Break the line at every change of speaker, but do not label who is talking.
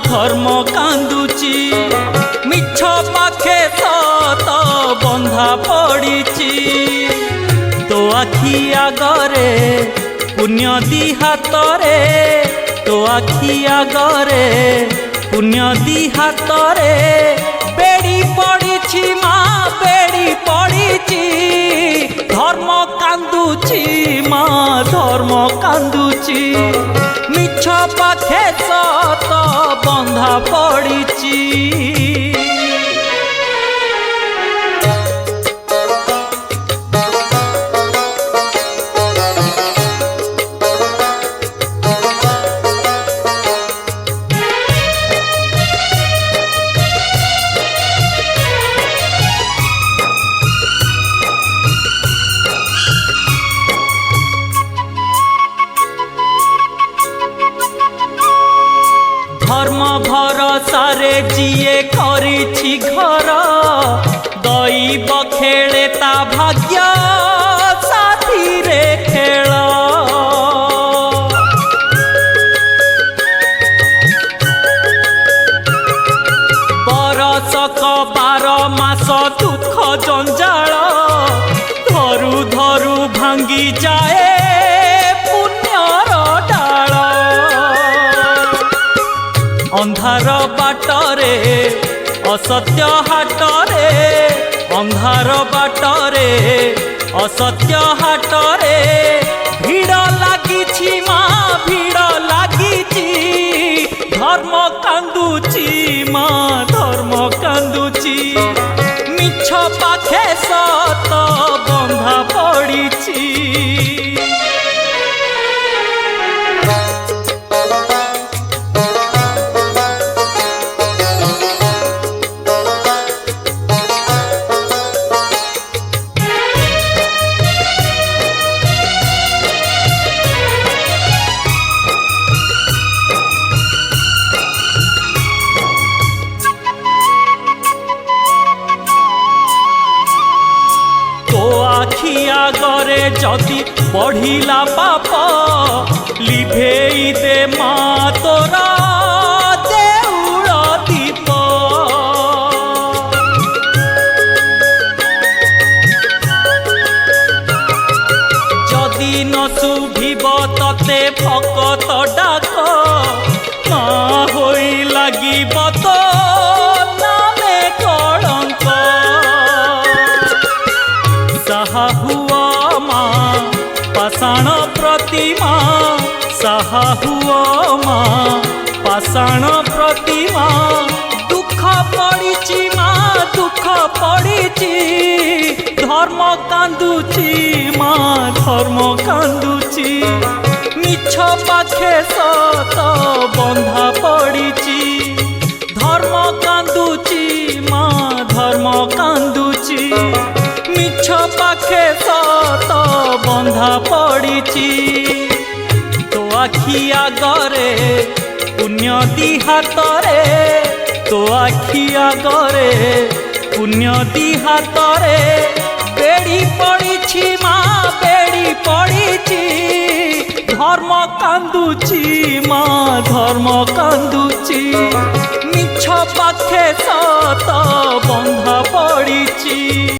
धर्म कांदुची मिछ पाखे सत बंधा पड़ीची तो आखि आगरे पुण्य दी हातरे तो आखि आगरे पुण्य दी हातरे बेड़ी पड़ीची माँ बेड़ी पड़ीची धर्म कांदुची माँ धर्म कांदुची मिछ पाखे सत बंधा पड़ीची। धर्म भरोसारे जीए करिछि घर दैव खेले ता भाग्य साथी रे खेल बरसक 12 मास दुख जंजाल धरु धरु भांगी जाए पुण्यर डाल अंधार बाटरे असत्य हाटरे अंधार बाटरे असत्य हाटरे भीड़ लागिछि माँ भीड़ लागिछि धर्म कांदुची माँ धर्म कांदुची मिछ पाखे सत बंधा पड़ीची। आखि आगरे जदि बढ़िला पाप लिभेई दे माँ तोरा देउल दीप जदि न शुभिब तते भकत डाक माँ होई लागिब तो नामे कलंक साहा हुआ माँ पाषाण प्रतिमा साहा हुआ माँ पाषाण प्रतिमा दुख पड़ीची माँ दुख पड़ीची धर्म कांदुची माँ धर्म कांदुची मिछ पाखे सत बंधा पड़ीची धर्म कांदुची माँ धर्म कांदुची मिछ पाखे सत बंधा पड़ीची तो आखि आगरे पुण्य दी हातरे तो आखि आगरे पुण्य दी हातरे बेड़ी पड़ीछि माँ बेड़ी पड़ीछि धर्म कांदुची माँ धर्म कांदुची मिछ पाखे सत बंधा पड़ीछि।